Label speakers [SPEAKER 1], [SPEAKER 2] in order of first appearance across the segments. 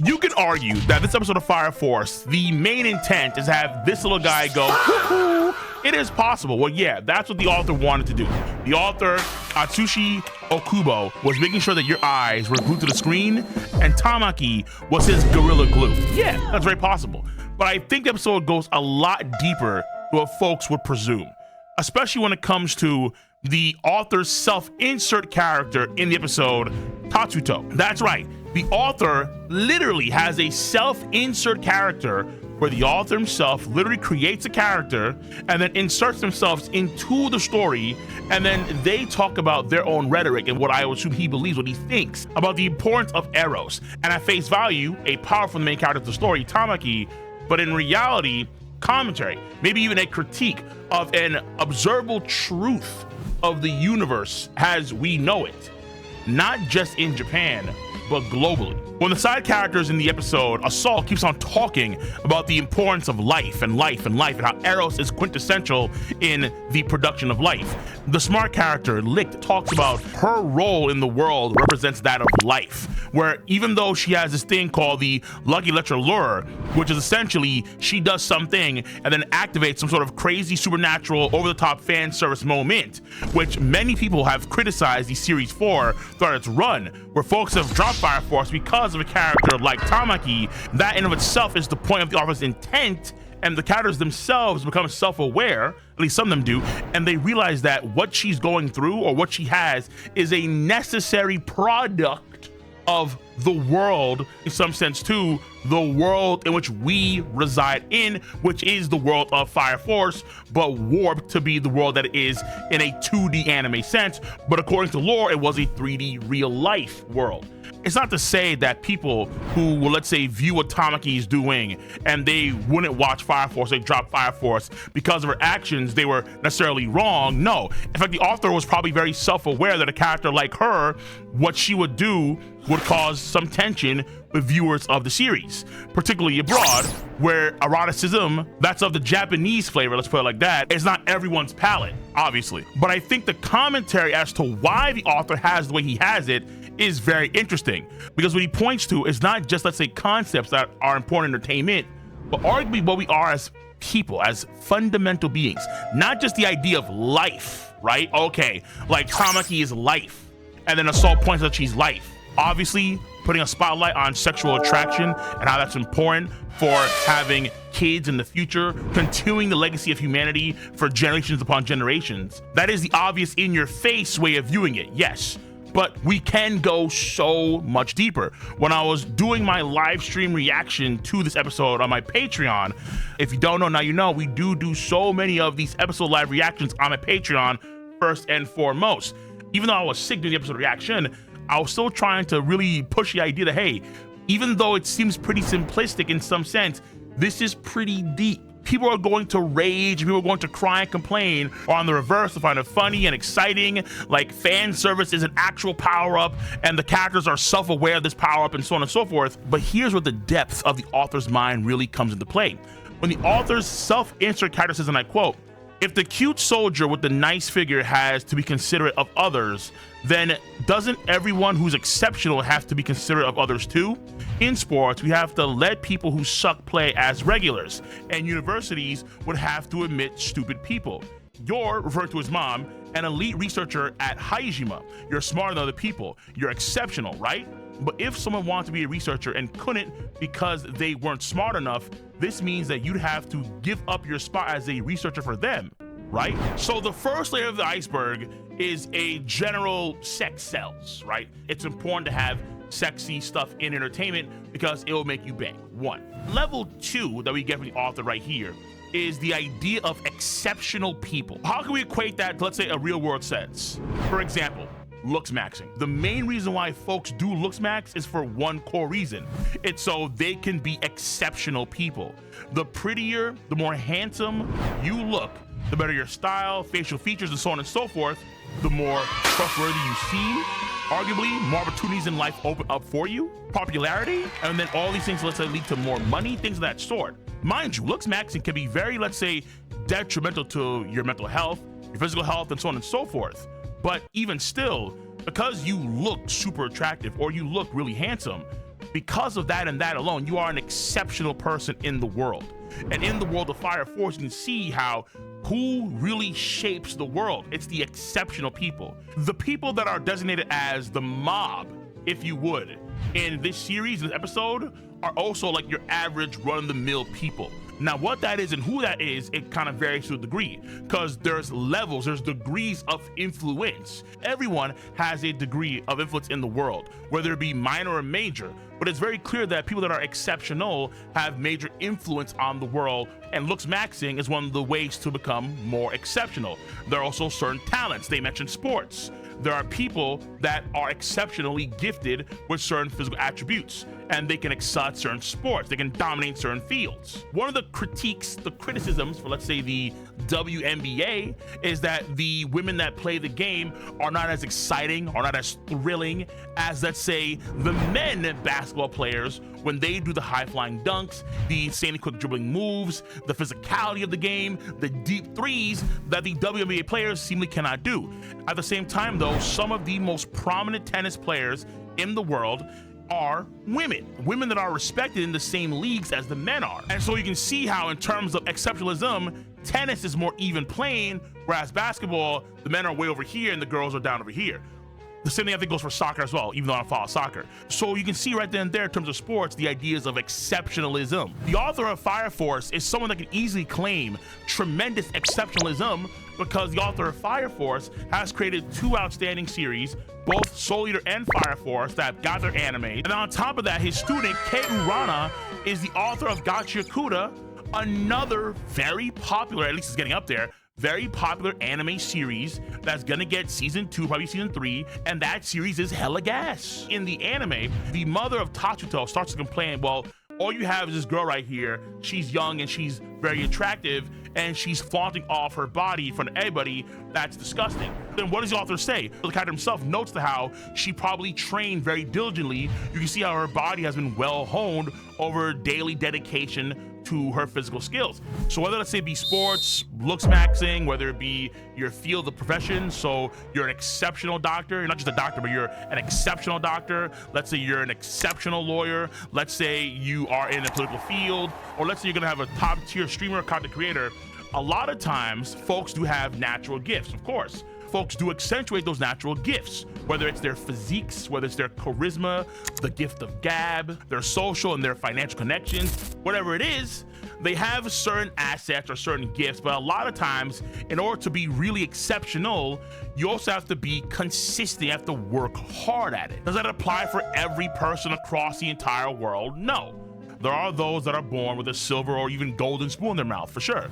[SPEAKER 1] You can argue that this episode of Fire Force, the main intent is to have this little guy go, woo-hoo. It is possible. Well, yeah, that's what the author wanted to do. The author, Atsushi Okubo, was making sure that your eyes were glued to the screen, and Tamaki was his gorilla glue. Yeah, that's very possible. But I think the episode goes a lot deeper than what folks would presume, especially when it comes to the author's self-insert character in the episode, Tatsuto. That's right. The author literally has a self-insert character where the author himself literally creates a character and then inserts themselves into the story, and then they talk about their own rhetoric and what I assume he believes, what he thinks about the importance of Eros. And at face value, a powerful main character of the story, Tamaki, but in reality, commentary, maybe even a critique of an observable truth of the universe as we know it, not just in Japan, but globally. When the side characters in the episode, Assault keeps on talking about the importance of life and life and life and how Eros is quintessential in the production of life. The smart character, Licht, talks about her role in the world represents that of life, where even though she has this thing called the Lucky Electra Lure, which is essentially she does something and then activates some sort of crazy supernatural over-the-top fan service moment, which many people have criticized the series for throughout its run, where folks have dropped Fire Force because of a character like Tamaki. That in of itself is the point of the author's intent, and the characters themselves become self-aware, at least some of them do, and they realize that what she's going through or what she has is a necessary product of the world, in some sense too, the world in which we reside in, which is the world of Fire Force, but warped to be the world that it is in a 2D anime sense. But according to lore, it was a 3D real life world. It's not to say that people who will, let's say, view what Tamaki is doing and they wouldn't watch Fire Force, they drop Fire Force because of her actions, they were necessarily wrong. No. In fact, the author was probably very self-aware that a character like her, what she would do would cause some tension with viewers of the series, particularly abroad, where eroticism, that's of the Japanese flavor, let's put it like that, is not everyone's palate, obviously. But I think the commentary as to why the author has the way he has it is very interesting, because what he points to is not just, let's say, concepts that are important entertainment, but arguably what we are as people, as fundamental beings, not just the idea of life, right? Okay, like Tamaki is life, and then Assault points out she's life. Obviously, putting a spotlight on sexual attraction and how that's important for having kids in the future, continuing the legacy of humanity for generations upon generations. That is the obvious in-your-face way of viewing it, yes. But we can go so much deeper. When I was doing my live stream reaction to this episode on my Patreon, if you don't know, now you know, we do so many of these episode live reactions on my Patreon first and foremost. Even though I was sick doing the episode reaction, I was still trying to really push the idea that, hey, even though it seems pretty simplistic in some sense, this is pretty deep. People are going to rage, people are going to cry and complain, or on the reverse, to find it funny and exciting, like fan service is an actual power-up, and the characters are self-aware of this power-up, and so on and so forth. But here's where the depth of the author's mind really comes into play. When the author's self-insert character says, and I quote, "If the cute soldier with the nice figure has to be considerate of others, then doesn't everyone who's exceptional have to be considerate of others too? In sports, we have to let people who suck play as regulars, and universities would have to admit stupid people. You're," referring to his mom, "an elite researcher at Haijima. You're smarter than other people. You're exceptional, right? But if someone wanted to be a researcher and couldn't because they weren't smart enough, this means that you'd have to give up your spot as a researcher for them, right?" So the first layer of the iceberg is a general sex sells, right? It's important to have sexy stuff in entertainment because it will make you bang. One. Level two that we get from the author right here is the idea of exceptional people. How can we equate that to, let's say, a real world sense? For example, looks maxing. The main reason why folks do looks max is for one core reason. It's so they can be exceptional people. The prettier, the more handsome you look, the better your style, facial features, and so on and so forth, the more trustworthy you seem. Arguably, more opportunities in life open up for you, popularity, and then all these things, let's say, lead to more money, things of that sort. Mind you, looks maxing can be very, let's say, detrimental to your mental health, your physical health, and so on and so forth. But even still, because you look super attractive or you look really handsome, Because of that and that alone, you are an exceptional person in the world. And in the world of Fire Force, you can see how who really shapes the world. It's the exceptional people. The people that are designated as the mob, if you would, in this series, this episode, are also like your average run-of-the-mill people. Now, what that is and who that is, it kind of varies to a degree, because there's levels, there's degrees of influence. Everyone has a degree of influence in the world, whether it be minor or major, but it's very clear that people that are exceptional have major influence on the world, and looks maxing is one of the ways to become more exceptional. There are also certain talents. They mentioned sports. There are people that are exceptionally gifted with certain physical attributes, and they can excel at certain sports. They can dominate certain fields. One of the criticisms for, let's say, the WNBA is that the women that play the game are not as exciting or not as thrilling as, let's say, the men basketball players when they do the high-flying dunks, the insanely quick dribbling moves, the physicality of the game, the deep threes that the WNBA players seemingly cannot do. At the same time, though, some of the most prominent tennis players in the world are women that are respected in the same leagues as the men are. And so you can see how, in terms of exceptionalism, tennis is more even playing, whereas basketball, the men are way over here and the girls are down over here. The same thing I think goes for soccer as well, even though I don't follow soccer. So you can see right then and there, in terms of sports, the ideas of exceptionalism. The author of Fire Force is someone that can easily claim tremendous exceptionalism, because the author of Fire Force has created 2 outstanding series, both Soul Eater and Fire Force, that got their anime. And on top of that, his student, Kei Urana, is the author of Gachiakuta, another very popular, at least it's getting up there, very popular anime series that's gonna get season 2, probably season 3, and that series is hella gas. In the anime, the mother of Tatsuto starts to complain, well, all you have is this girl right here. She's young and she's very attractive, and she's flaunting off her body in front of everybody. That's disgusting. Then what does the author say? The character himself notes to how she probably trained very diligently. You can see how her body has been well honed over daily dedication to her physical skills. So whether, let's say, be sports, looks maxing, whether it be your field of profession, so you're an exceptional doctor, you're not just a doctor, but you're an exceptional doctor. Let's say you're an exceptional lawyer. Let's say you are in a political field, or let's say you're gonna have a top tier streamer or content creator. A lot of times folks do have natural gifts, of course. Folks do accentuate those natural gifts, whether it's their physiques, whether it's their charisma, the gift of gab, their social and their financial connections, whatever it is, they have certain assets or certain gifts. But a lot of times, in order to be really exceptional, you also have to be consistent. You have to work hard at it. Does that apply for every person across the entire world? No. There are those that are born with a silver or even golden spoon in their mouth, for sure.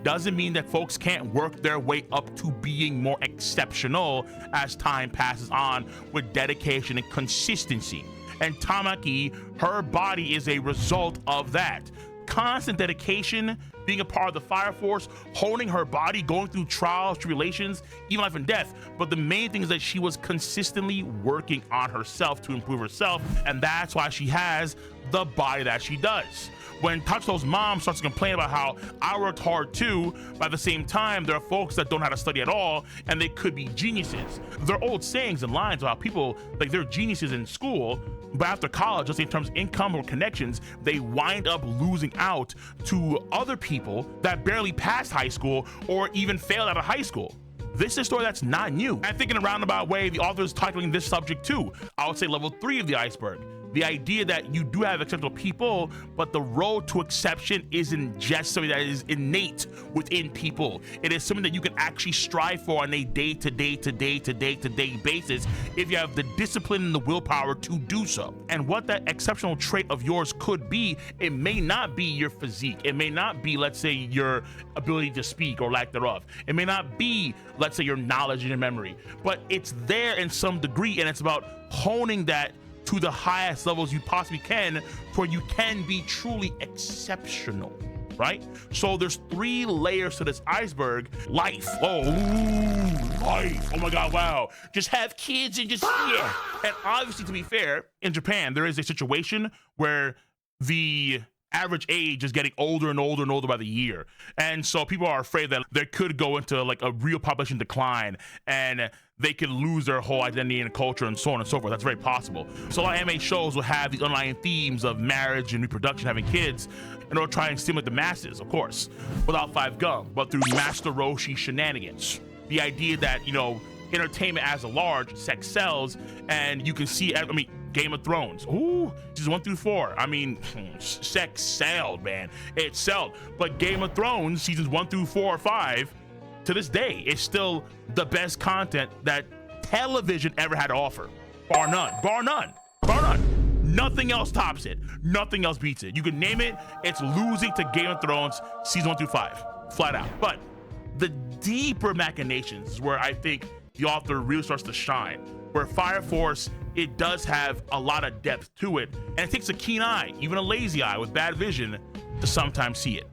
[SPEAKER 1] Doesn't mean that folks can't work their way up to being more exceptional as time passes on with dedication and consistency. And Tamaki, her body is a result of that. Constant dedication, being a part of the Fire Force, holding her body, going through trials, tribulations, even life and death. But the main thing is that she was consistently working on herself to improve herself, and that's why she has the body that she does. When Tatsuto's mom starts to complain about how I worked hard too, but at the same time, there are folks that don't know how to study at all, and they could be geniuses. There are old sayings and lines about people, like they're geniuses in school, but after college, just in terms of income or connections, they wind up losing out to other people that barely passed high school or even failed out of high school. This is a story that's not new. I think in a roundabout way, the author is tackling this subject too. I would say level 3 of the iceberg. The idea that you do have exceptional people, but the road to exception isn't just something that is innate within people. It is something that you can actually strive for on a day-to-day basis if you have the discipline and the willpower to do so. And what that exceptional trait of yours could be, it may not be your physique. It may not be, let's say, your ability to speak or lack thereof. It may not be, let's say, your knowledge and your memory, but it's there in some degree, and it's about honing that to the highest levels you possibly can, where you can be truly exceptional, right? So there's 3 layers to this iceberg. Life. Life. Oh my God, wow. Just have kids and just, yeah. And obviously, to be fair, in Japan, there is a situation where the average age is getting older and older and older by the year. And so people are afraid that there could go into like a real population decline and they could lose their whole identity and culture and so on and so forth. That's very possible. So a lot of anime shows will have these underlying themes of marriage and reproduction, having kids, and they'll try and stimulate the masses, of course, without Five Gum, but through Master Roshi shenanigans. The idea that, you know, entertainment as a large, sex sells, and you can see, I mean, Game of Thrones, ooh, seasons 1 through 4. I mean, sex sold, man. It sold. But Game of Thrones, seasons 1 through 4 or 5, to this day, is still the best content that television ever had to offer. Bar none. Bar none. Bar none. Nothing else tops it. Nothing else beats it. You can name it, it's losing to Game of Thrones, season 1 through 5. Flat out. But the deeper machinations is where I think the author really starts to shine. Where Fire Force, it does have a lot of depth to it, and it takes a keen eye, even a lazy eye with bad vision, to sometimes see it.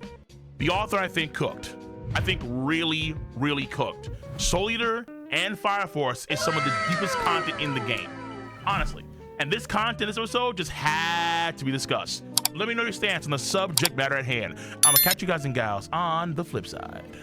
[SPEAKER 1] The author, I think, cooked. I think really, really cooked. Soul Eater and Fire Force is some of the deepest content in the game, honestly. And this content, this episode, just had to be discussed. Let me know your stance on the subject matter at hand. I'm gonna catch you guys and gals on the flip side.